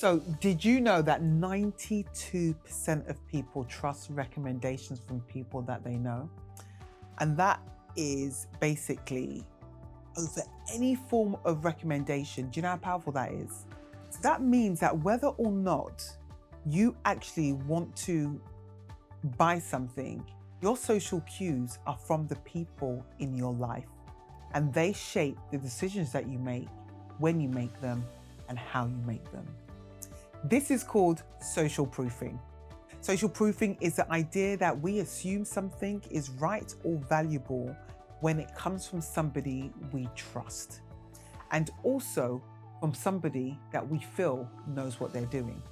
So did you know that 92% of people trust recommendations from people that they know? And that is basically over any form of recommendation. Do you know how powerful that is? So that means that whether or not you actually want to buy something, your social cues are from the people in your life, and they shape the decisions that you make, when you make them, and how you make them. This is called social proofing. Social proofing is the idea that we assume something is right or valuable when it comes from somebody we trust, and also from somebody that we feel knows what they're doing.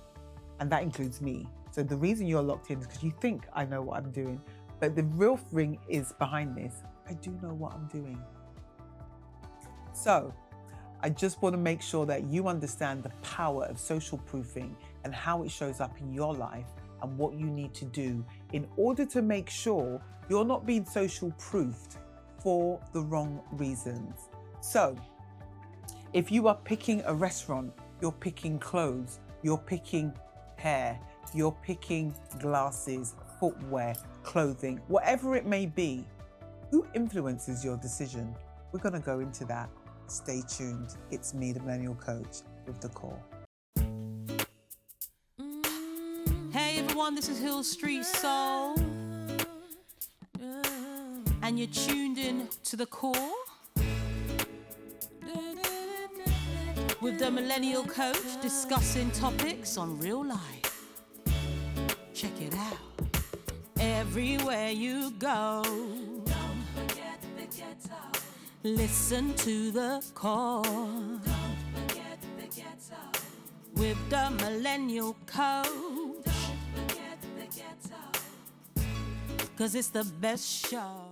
And that includes me. So the reason you're locked in is because you think I know what I'm doing, but the real thing is behind this, I do know what I'm doing. So I just want to make sure that you understand the power of social proofing and how it shows up in your life and what you need to do in order to make sure you're not being social proofed for the wrong reasons. So if you are picking a restaurant, you're picking clothes, you're picking hair, you're picking glasses, footwear, clothing, whatever it may be, who influences your decision? We're going to go into that. Stay tuned. It's me, the Millennial Coach, with the call. Hey everyone, this is Hill Street Soul, and you're tuned in to the call with the Millennial Coach, discussing topics on real life. Check it out. Everywhere you go, don't forget the ghetto. Listen to the call. Don't forget the ghetto. With the Millennial Coach. Don't forget the ghetto. 'Cause it's the best show.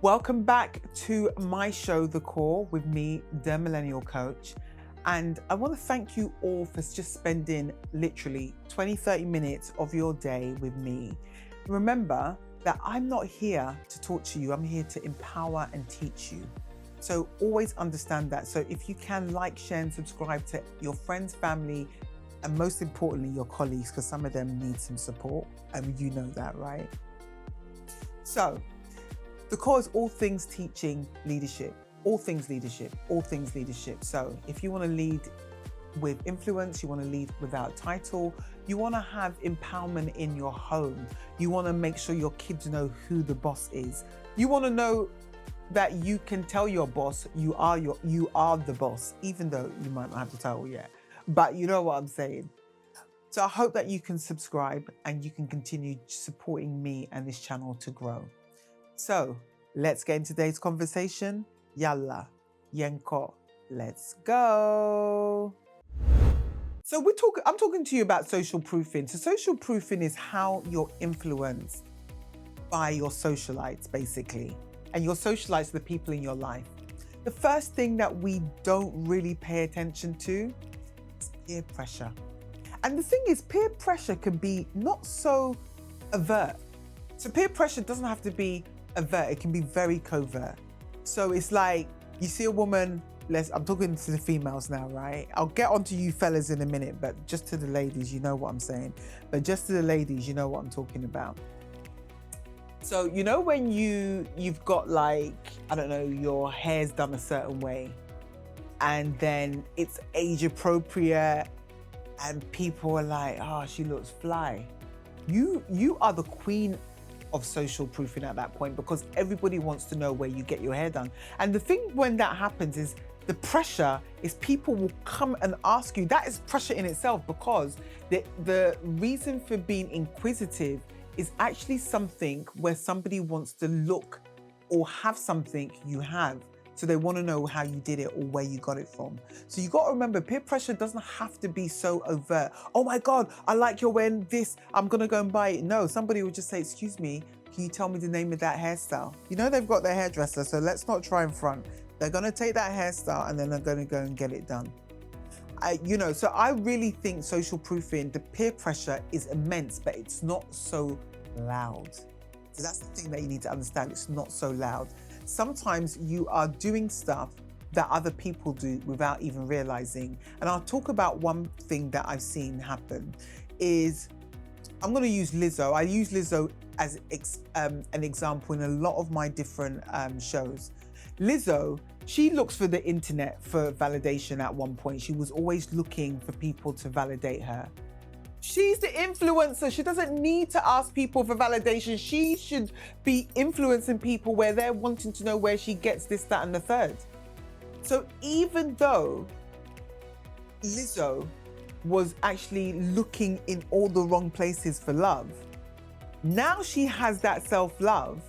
Welcome back to my show, The Call, with me, the Millennial Coach. And I want to thank you all for just spending literally 20-30 minutes of your day with me. Remember that I'm not here to talk to you, I'm here to empower and teach you. So always understand that. So if you can, like, share and subscribe to your friends, family, and most importantly, your colleagues, because some of them need some support, and you know that, right? So the call is all things teaching leadership, all things leadership, all things leadership. So if you want to lead with influence, you want to lead without title, you want to have empowerment in your home, you want to make sure your kids know who the boss is, you want to know that you can tell your boss you are the boss, even though you might not have the title yet, but you know what I'm saying. So I hope that you can subscribe and you can continue supporting me and this channel to grow. So let's get into today's conversation. Yalla, yenko, let's go. So I'm talking to you about social proofing. So social proofing is how you're influenced by your socialites, basically. And your socialites are the people in your life. The first thing that we don't really pay attention to is peer pressure. And the thing is, peer pressure can be not so overt. So peer pressure doesn't have to be overt, it can be very covert. So it's like, you see a woman, I'm talking to the females now, right? I'll get onto you fellas in a minute, but just to the ladies, you know what I'm saying. But just to the ladies, you know what I'm talking about. So, you know when you've got, like, I don't know, your hair's done a certain way, and then it's age appropriate, and people are like, oh, she looks fly. You are the queen of social proofing at that point, because everybody wants to know where you get your hair done. And the thing when that happens is the pressure is people will come and ask you. That is pressure in itself, because the reason for being inquisitive is actually something where somebody wants to look or have something you have. So they want to know how you did it or where you got it from. So you got to remember, peer pressure doesn't have to be so overt. Oh my God, I like you're wearing this, I'm going to go and buy it. No, somebody would just say, excuse me, can you tell me the name of that hairstyle? You know, they've got their hairdresser, so let's not try in front. They're going to take that hairstyle and then they're going to go and get it done. So I really think social proofing, the peer pressure is immense, but it's not so loud. So that's the thing that you need to understand. It's not so loud. Sometimes you are doing stuff that other people do without even realizing. And I'll talk about one thing that I've seen happen is, I'm going to use Lizzo. I use Lizzo as an example in a lot of my different shows. Lizzo, she looks for the internet for validation at one point. She was always looking for people to validate her. She's the influencer. She doesn't need to ask people for validation. She should be influencing people where they're wanting to know where she gets this, that, and the third. So even though Lizzo was actually looking in all the wrong places for love, now she has that self-love.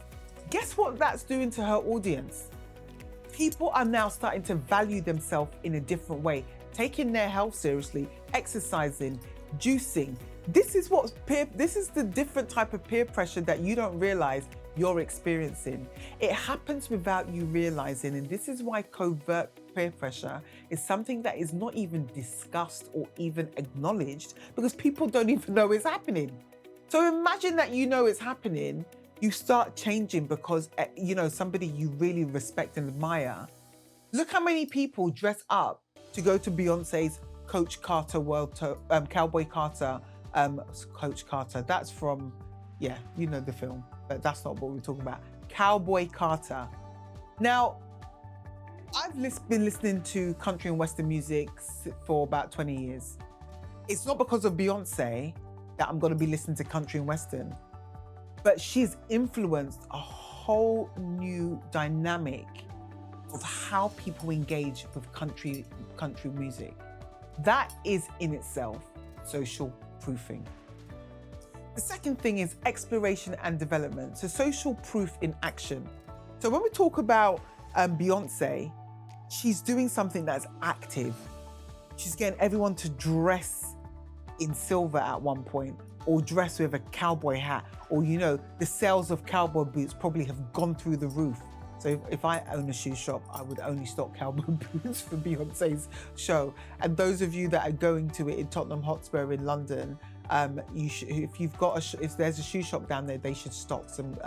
Guess what that's doing to her audience? People are now starting to value themselves in a different way, taking their health seriously, exercising, juicing. This is the different type of peer pressure that you don't realize you're experiencing. It happens without you realizing, and this is why covert peer pressure is something that is not even discussed or even acknowledged, because people don't even know it's happening. So imagine that you know it's happening, you start changing because somebody you really respect and admire. Look how many people dress up to go to Beyonce's Coach Carter Cowboy Carter, Coach Carter. That's from, you know the film, but that's not what we're talking about. Cowboy Carter. Now, I've been listening to country and western music for about 20 years. It's not because of Beyonce that I'm going to be listening to country and western, but she's influenced a whole new dynamic of how people engage with country music. That is in itself social proofing. The second thing is exploration and development. So social proof in action. So when we talk about Beyonce, she's doing something that's active. She's getting everyone to dress in silver at one point, or dress with a cowboy hat, or the sales of cowboy boots probably have gone through the roof. So if I own a shoe shop, I would only stock cowboy boots for Beyonce's show. And those of you that are going to it in Tottenham Hotspur in London, if there's a shoe shop down there, they should stock some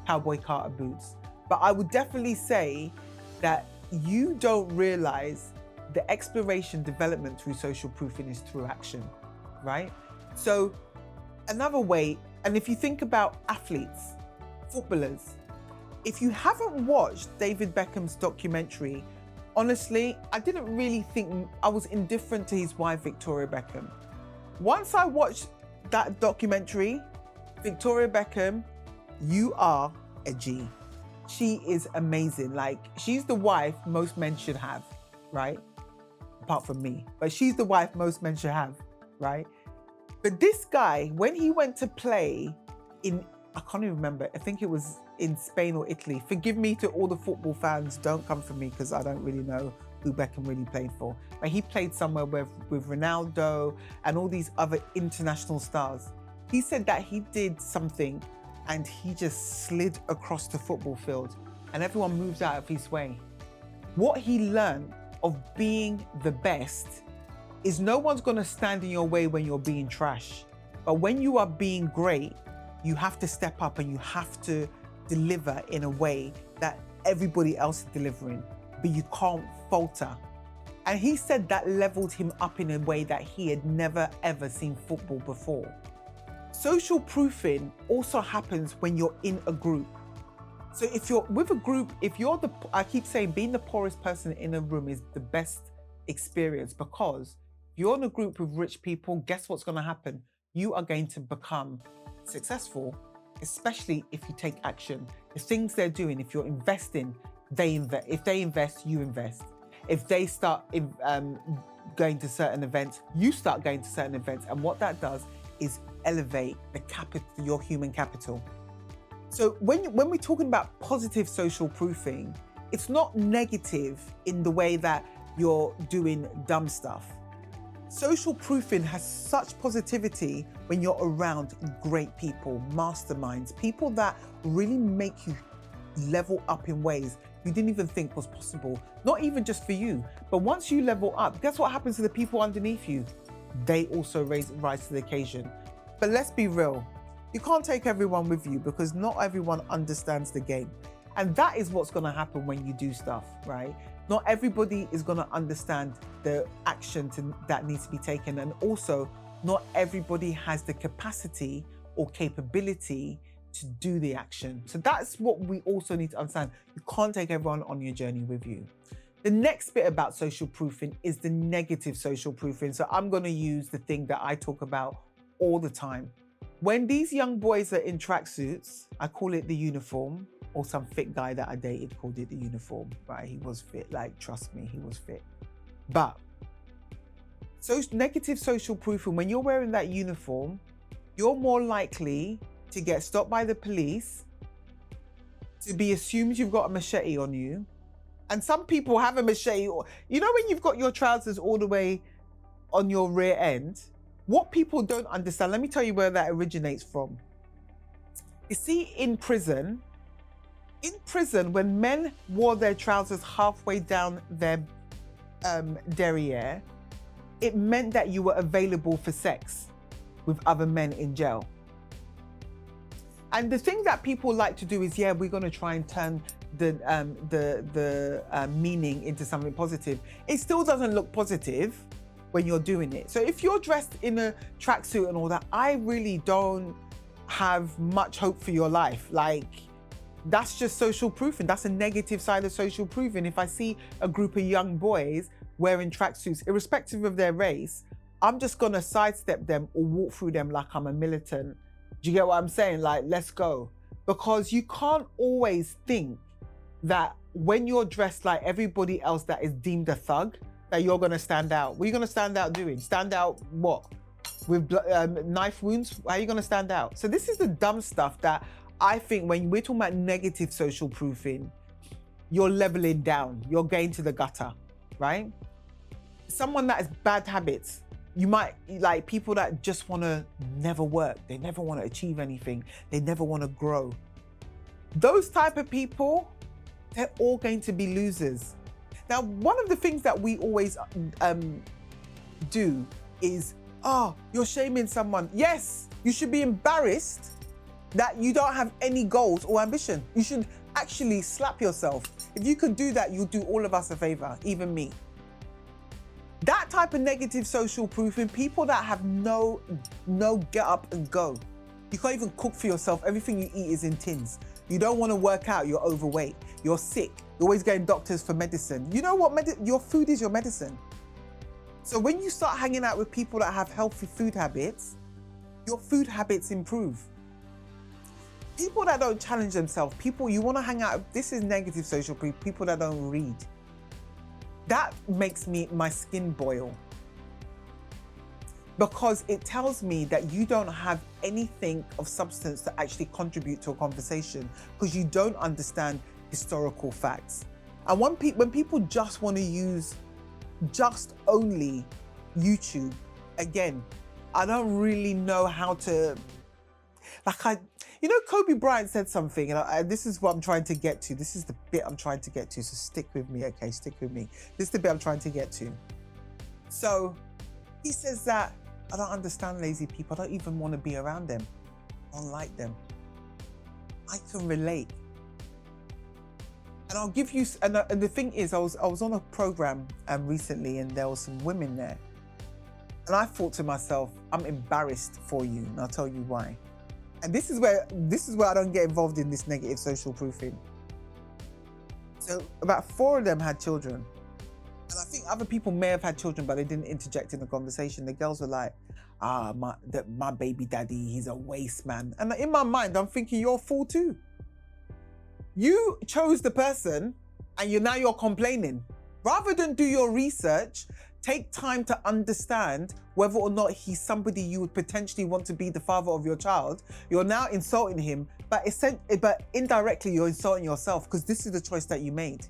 Cowboy Carter boots. But I would definitely say that you don't realize the exploration development through social proofing is through action, right? So another way, and if you think about athletes, footballers, if you haven't watched David Beckham's documentary, honestly, I didn't really think, I was indifferent to his wife, Victoria Beckham. Once I watched that documentary, Victoria Beckham, you are a G. She is amazing. Like, she's the wife most men should have, right? Apart from me, but she's the wife most men should have, right? But this guy, when he went to play in, I can't even remember, I think it was in Spain or Italy. Forgive me to all the football fans, don't come for me because I don't really know who Beckham really played for. But he played somewhere with Ronaldo and all these other international stars. He said that he did something and he just slid across the football field and everyone moved out of his way. What he learned of being the best is no one's gonna stand in your way when you're being trash. But when you are being great, you have to step up and you have to deliver in a way that everybody else is delivering, but you can't falter. And he said that leveled him up in a way that he had never ever seen football before. Social proofing also happens when you're in a group. So if you're with a group, I keep saying being the poorest person in a room is the best experience, because if you're in a group with rich people, guess what's going to happen? You are going to become successful, especially if you take action. The things they're doing, if you're investing, they invest. If they invest, you invest. If they start going to certain events, you start going to certain events. And what that does is elevate your human capital. So when we're talking about positive social proofing, it's not negative in the way that you're doing dumb stuff. Social proofing has such positivity when you're around great people, masterminds, people that really make you level up in ways you didn't even think was possible. Not even just for you, but once you level up, guess what happens to the people underneath you? They also rise to the occasion. But let's be real, you can't take everyone with you because not everyone understands the game. And that is what's going to happen when you do stuff, right? Not everybody is going to understand the action that needs to be taken. And also, not everybody has the capacity or capability to do the action. So that's what we also need to understand. You can't take everyone on your journey with you. The next bit about social proofing is the negative social proofing. So I'm going to use the thing that I talk about all the time. When these young boys are in tracksuits, I call it the uniform, or some fit guy that I dated called it the uniform, right? He was fit, like, trust me, he was fit. But so negative social proofing, when you're wearing that uniform, you're more likely to get stopped by the police, to be assumed you've got a machete on you. And some people have a machete, or, you know, when you've got your trousers all the way on your rear end, what people don't understand, let me tell you where that originates from. You see, in prison, when men wore their trousers halfway down their derriere, it meant that you were available for sex with other men in jail. And the thing that people like to do is, yeah, we're going to try and turn the meaning into something positive. It still doesn't look positive when you're doing it. So if you're dressed in a tracksuit and all that, I really don't have much hope for your life. Like, that's just social proofing. That's a negative side of social proofing. If I see a group of young boys wearing tracksuits, irrespective of their race, I'm just gonna sidestep them or walk through them like I'm a militant. Do you get what I'm saying? Like, let's go. Because you can't always think that when you're dressed like everybody else that is deemed a thug, that you're gonna stand out. What are you gonna stand out doing? Stand out what? With knife wounds? How are you gonna stand out? So this is the dumb stuff that I think when we're talking about negative social proofing, you're leveling down, you're going to the gutter, right? Someone that has bad habits, you might, like, people that just want to never work, they never want to achieve anything, they never want to grow. Those type of people, they're all going to be losers. Now, one of the things that we always do is, oh, you're shaming someone. Yes, you should be embarrassed that you don't have any goals or ambition. You should actually slap yourself. If you could do that, you'll do all of us a favor, even me. That type of negative social proofing, people that have no get up and go. You can't even cook for yourself. Everything you eat is in tins. You don't want to work out, you're overweight, you're sick, you're always getting doctors for medicine. You know what? Your food is your medicine. So when you start hanging out with people that have healthy food habits, your food habits improve. People that don't challenge themselves, people you want to hang out, this is negative social proof, people that don't read. That makes my skin boil. Because it tells me that you don't have anything of substance to actually contribute to a conversation, because you don't understand historical facts. And when people just want to use just only YouTube, again, I don't really know how to, Kobe Bryant said something, and this is what I'm trying to get to. This is the bit I'm trying to get to, so stick with me, okay? Stick with me. This is the bit I'm trying to get to. So he says that, I don't understand lazy people. I don't even want to be around them. I don't like them. I can relate. And I'll give you, and the thing is, I was on a program recently, and there were some women there. And I thought to myself, I'm embarrassed for you, and I'll tell you why. And this is where I don't get involved in this negative social proofing. So about 4 of them had children. And I think other people may have had children, but they didn't interject in the conversation. The girls were like, my baby daddy, he's a waste man. And in my mind, I'm thinking, you're a fool too. You chose the person and you're complaining. Rather than do your research, take time to understand whether or not he's somebody you would potentially want to be the father of your child. You're now insulting him, but indirectly you're insulting yourself, because this is the choice that you made.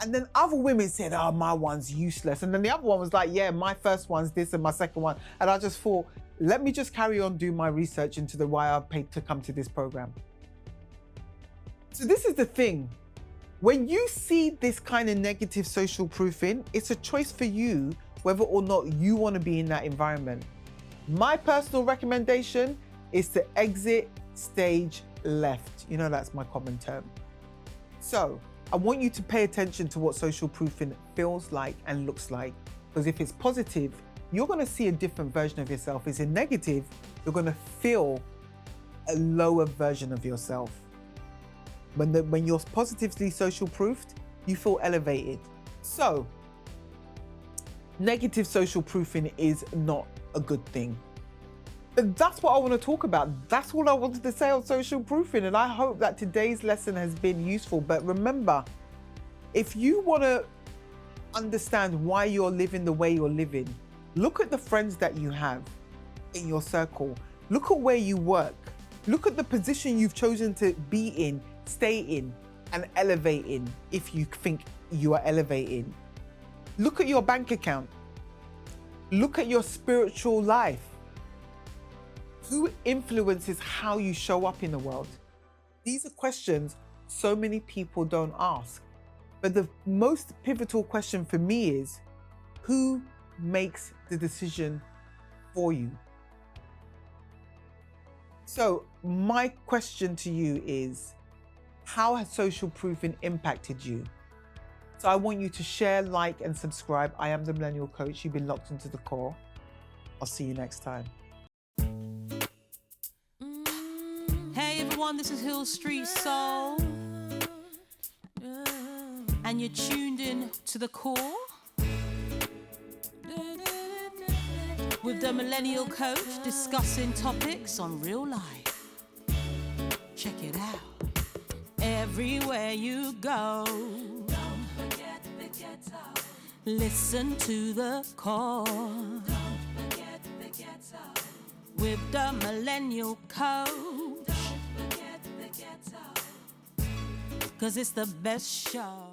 And then other women said, oh, my one's useless. And then the other one was like, yeah, my first one's this and my second one. And I just thought, let me just carry on doing my research into why I paid to come to this program. So this is the thing. When you see this kind of negative social proofing, it's a choice for you whether or not you want to be in that environment. My personal recommendation is to exit stage left. You know, that's my common term. So I want you to pay attention to what social proofing feels like and looks like. Because if it's positive, you're going to see a different version of yourself. If it's negative, you're going to feel a lower version of yourself. When you're positively social proofed, you feel elevated. So negative social proofing is not a good thing. But that's what I want to talk about. That's all I wanted to say on social proofing. And I hope that today's lesson has been useful. But remember, if you want to understand why you're living the way you're living, look at the friends that you have in your circle. Look at where you work. Look at the position you've chosen to be in, stay in, and elevate in if you think you are elevating. Look at your bank account. Look at your spiritual life. Who influences how you show up in the world? These are questions so many people don't ask. But the most pivotal question for me is, who makes the decision for you? So my question to you is, how has social proofing impacted you? So I want you to share, like, and subscribe. I am the Millennial Coach. You've been locked into the core. I'll see you next time. Hey everyone, this is Hill Street Soul, and you're tuned in to the core with the Millennial Coach, discussing topics on real life. Check it out everywhere you go. Don't forget the ghetto. Listen to the core. Don't forget the ghetto. With the Millennial Coach. Don't forget the ghetto. 'Cause it's the best show.